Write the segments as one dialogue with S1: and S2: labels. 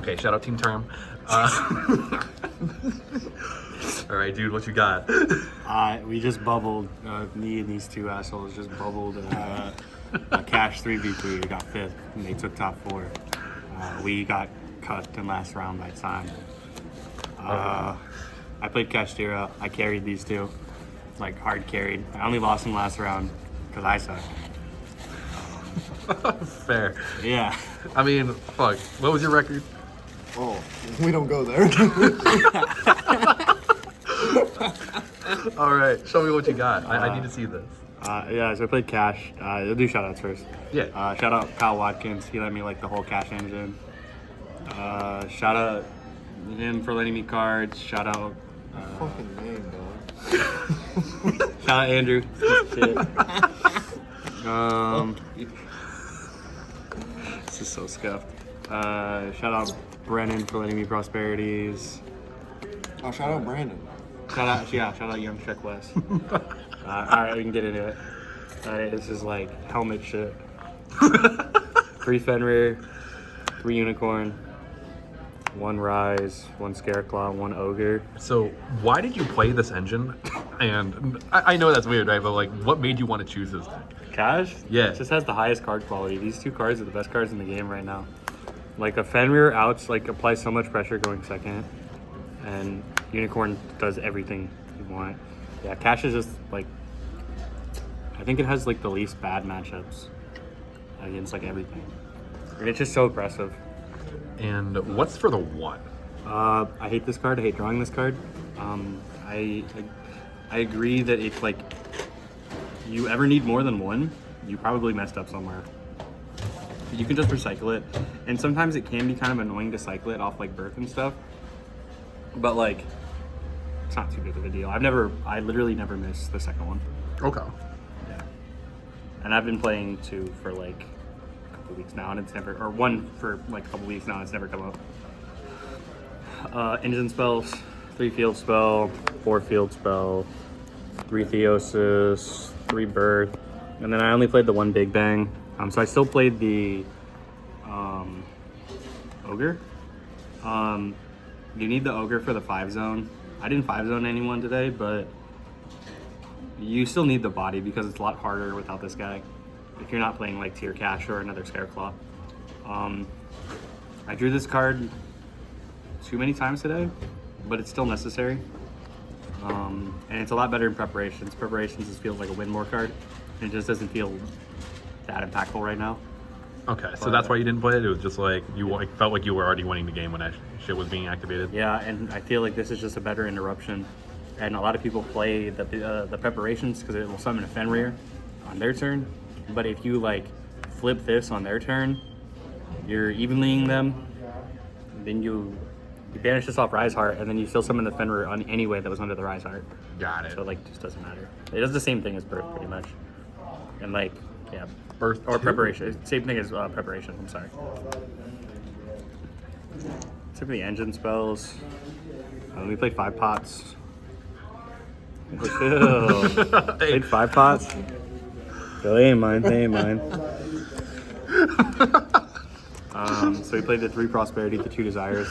S1: Okay, shout out Team TIRM. All right, dude, what you got?
S2: We just bubbled. Me and these two assholes just bubbled a cash 3v3. We got 5th, and they took top 4. We got cut in last round by time. I played Kashtira. I carried these two, like hard carried. I only lost in last round because I suck.
S1: Fair.
S2: Yeah.
S1: I mean, fuck. What was your record?
S3: Oh, we don't go there.
S1: All right, show me what you got. I need to see this.
S2: Yeah, so I played Cash. I'll do shout-outs first.
S1: Yeah.
S2: Shout out Kyle Watkins. He let me like the whole Cash engine. Shout out him for letting me cards. Shout out.
S3: Fucking name, dog.
S2: Shout out Andrew. Shit. This is so scuffed. Shout out Brennan for letting me prosperities.
S3: Oh, shout out Brandon.
S2: Shout out Young Check West. Alright, we can get into it. Alright, this is like helmet shit. 3 Fenrir, 3 Unicorn, 1 Rise, 1 Scareclaw, 1 Ogre.
S1: So, why did you play this engine? And I know that's weird, right? But like, what made you want to choose this deck?
S2: Cash?
S1: Yeah.
S2: It just has the highest card quality. These 2 cards are the best cards in the game right now. Like a Fenrir outs like applies so much pressure going second, and Unicorn does everything you want. Yeah, Cash is just like, I think it has like the least bad matchups against like everything. And it's just so aggressive.
S1: And what's for the 1?
S2: I hate this card. I hate drawing this card. I agree that if like you ever need more than 1, you probably messed up somewhere. You can just recycle it, and sometimes it can be kind of annoying to cycle it off like birth and stuff. But like, it's not too big of a deal. I literally never missed the second one.
S1: Okay.
S2: Yeah. And I've been playing 2 for like a couple weeks now, and it's never, or 1 for like a couple weeks now, and it's never come up. Engine spells, 3 field spell, 4 field spell, 3 Theosis, 3 birth, and then I only played the 1 Big Bang. So I still played the Ogre. You need the Ogre for the 5 zone. I didn't 5 zone anyone today, but you still need the body because it's a lot harder without this guy if you're not playing like Tier Cash or another Scareclaw. I drew this card too many times today, but it's still necessary. And it's a lot better in preparations. Preparations just feels like a win more card. It just doesn't feel that impactful right now.
S1: Okay, so that's why you didn't play it? It was just like, you like, felt like you were already winning the game when that shit was being activated?
S2: Yeah, and I feel like this is just a better interruption. And a lot of people play the preparations because it will summon a Fenrir on their turn. But if you like flip this on their turn, you're evenlying them. Then you banish this off Rise Heart, and then you still summon the Fenrir on anyway that was under the Rise Heart.
S1: Got it.
S2: So like, just doesn't matter. It does the same thing as Birth pretty much. And like, yeah.
S1: Birth
S2: or
S1: 2?
S2: preparation. Same thing as preparation. I'm sorry. Except for the engine spells. We played 5 pots. Chill. Played 5 pots. So they ain't mine. They ain't mine. So we played the 3 prosperity, the 2 desires.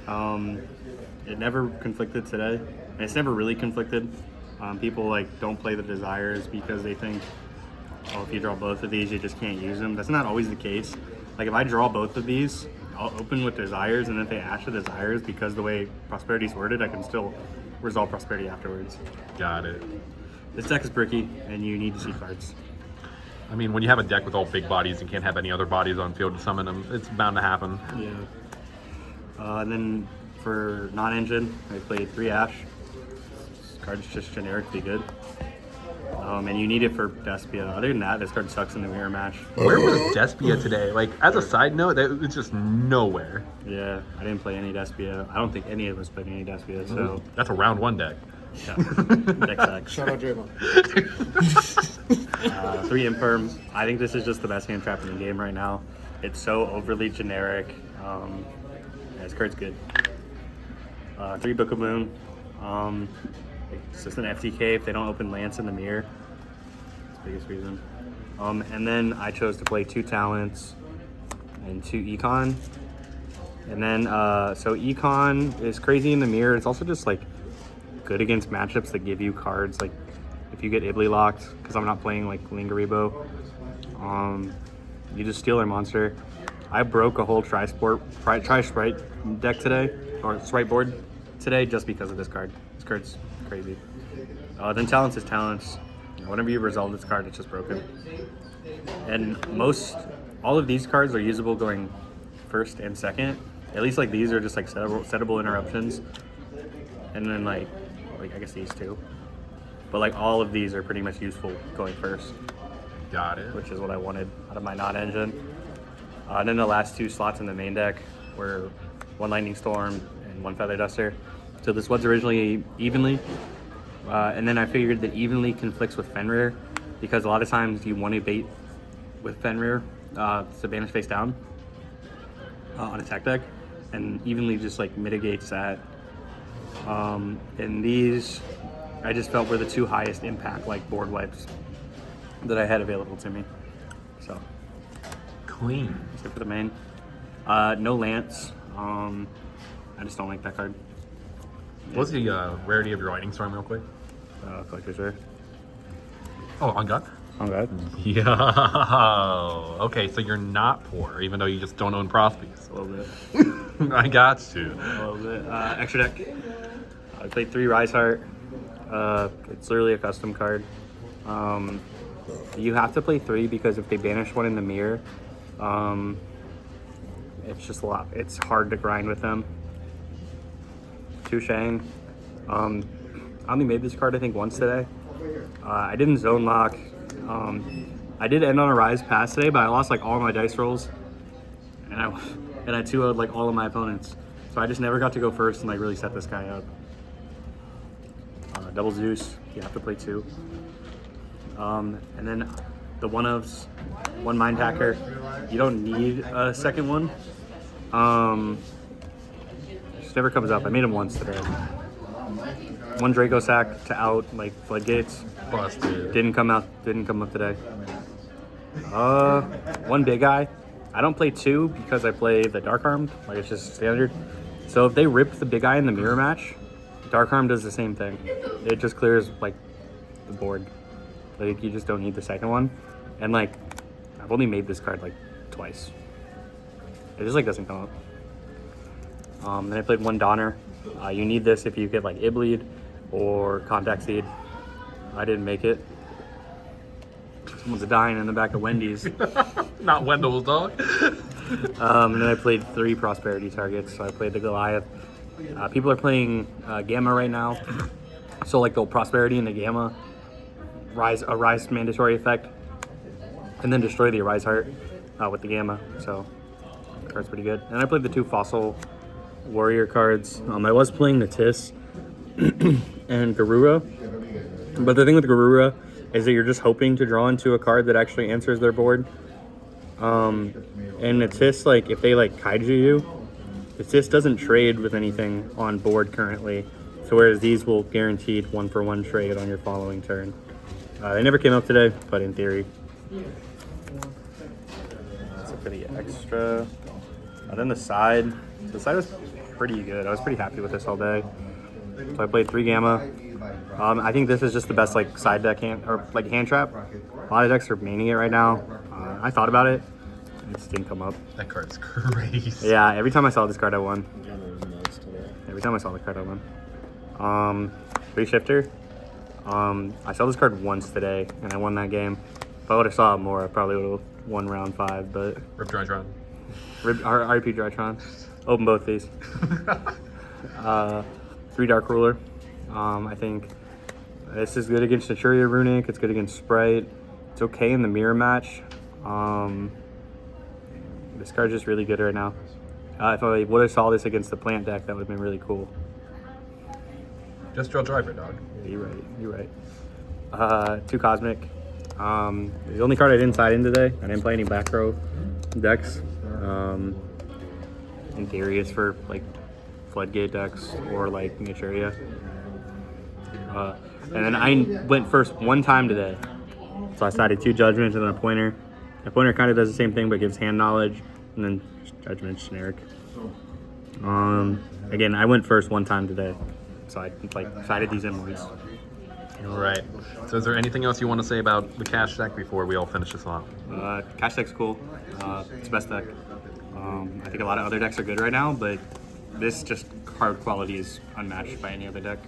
S2: It never conflicted today. And it's never really conflicted. People like don't play the desires because they think, oh, if you draw both of these, you just can't use them. That's not always the case. Like if I draw both of these, I'll open with desires, and if they ash the desires, because the way prosperity's worded, I can still resolve prosperity afterwards.
S1: Got it.
S2: This deck is bricky, and you need to see cards.
S1: I mean, when you have a deck with all big bodies and can't have any other bodies on field to summon them, it's bound to happen.
S2: Yeah. And then for non-engine, I played 3 Ash. This card's just generically good. And you need it for Despia. Other than that, this card sucks in the mirror match.
S1: Where was Despia today? Like, as a side note, it's just nowhere.
S2: Yeah, I didn't play any Despia. I don't think any of us played any Despia, so...
S1: That's a round 1 deck.
S2: Yeah. Deck sucks.
S3: Shout out Draymond.
S2: 3 Imperm. I think this is just the best hand trap in the game right now. It's so overly generic. Yeah, this card's good. 3 Book of Moon. It's just an FTK if they don't open Lance in the mirror. That's the biggest reason. And then I chose to play 2 talents and 2 econ. And then, so Econ is crazy in the mirror. It's also just like good against matchups that give you cards. Like if you get Ibly locked, because I'm not playing like Lingaribo, you just steal their monster. I broke a whole Tri-Sprite deck today, or Sprite board today, just because of this card. This card's crazy. Then Talents is Talents. Whenever you resolve this card, it's just broken. And all of these cards are usable going first and second. At least like these are just like settable interruptions. And then like I guess these two. But like all of these are pretty much useful going first.
S1: Got it.
S2: Which is what I wanted out of my not engine. And then the last two slots in the main deck were one Lightning Storm and one Feather Duster. So this was originally Evenly. And then I figured that Evenly conflicts with Fenrir because a lot of times you want to bait with Fenrir to banish face down on attack deck, and Evenly just like mitigates that. And these I just felt were the two highest impact like board wipes that I had available to me. So
S1: Clean.
S2: except for the main. No Lance. I just don't like that card.
S1: What's the rarity of your Lightning Storm, real quick?
S2: Collector's Rare.
S1: Oh, on God?
S2: Oh god.
S1: Yo. Okay, so you're not poor, even though you just don't own Prospies.
S2: A little bit.
S1: I got you.
S2: A little bit. Extra deck. I played 3 Rise Heart. It's literally a custom card. You have to play 3 because if they banish one in the mirror, it's just a lot. It's hard to grind with them. 2 Shang. I only made this card I think once today. I didn't zone lock. I did end on a Rise pass today, but I lost like all my dice rolls, and I 2-0'd like all of my opponents. So I just never got to go first and like really set this guy up. Double Zeus, you have to play 2. And then the one-ofs, 1 Mind Hacker. You don't need a second one. Just never comes up. I made him once today. 1 Draco Sack to out like floodgates.
S1: Busted.
S2: Didn't come up today. 1 big eye. I don't play 2 because I play the Dark Armed, like it's just standard. So if they rip the big eye in the mirror match, Dark Arm does the same thing. It just clears like the board. Like you just don't need the second one. And like I've only made this card like twice. It just like doesn't come up. Then I played 1 Donner. You need this if you get like Ibleed or Contact Seed. I didn't make it. Someone's dying in the back of Wendy's.
S1: Not Wendell's dog.
S2: And then I played 3 Prosperity targets. So I played the Goliath. People are playing Gamma right now. So like they'll Prosperity in the Gamma, a Rise mandatory effect, and then destroy the Rise Heart with the Gamma. So the card's pretty good. And I played the 2 Fossil Warrior cards. I was playing the Tis and Garura. But the thing with Garura is that you're just hoping to draw into a card that actually answers their board. And the Tis, like, if they, like, kaiju you, the Tis doesn't trade with anything on board currently. So whereas these will guaranteed 1-for-1 trade on your following turn. They never came up today, but in theory. That's a pretty extra. Then the side was pretty good. I was pretty happy with this all day. So I played 3 Gamma. I think this is just the best like side deck hand trap. A lot of decks are maining it right now. I thought about it. It just didn't come up.
S1: That card's crazy.
S2: Yeah, every time I saw this card, I won. Every time I saw the card, I won. 3 Shifter. I saw this card once today, and I won that game. If I would have saw it more, I probably would have won round 5. But
S1: Rip Drytron.
S2: RP Drytron. Open both these. 3 Dark Ruler. I think this is good against Naturia Runic. It's good against Sprite. It's okay in the mirror match. This card's just really good right now. If I would have saw this against the plant deck, that would have been really cool.
S1: Just draw Driver, dog.
S2: Yeah, you're right. 2 Cosmic. The only card I didn't side in today. I didn't play any back row decks. In theory, it's for like Floodgate decks or like Naturia. And then I went first 1 time today. So I sided 2 Judgments and then a Pointer. A Pointer kind of does the same thing but gives hand knowledge, and then Judgment's generic. Again, I went first one time today, so I cited these emeralds.
S1: All right. So is there anything else you want to say about the cash deck before we all finish this off?
S2: Cash deck's cool. It's the best deck. I think a lot of other decks are good right now, but this just card quality is unmatched by any other deck.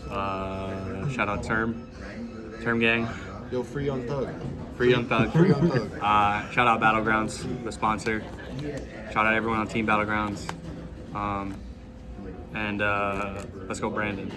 S2: Shout out TIRM gang.
S3: Yo, free on Thug.
S2: Free Young Thug.
S3: Free on Thug.
S2: Shout out Battlegrounds, the sponsor. Shout out everyone on Team Battlegrounds. And let's go Brandon.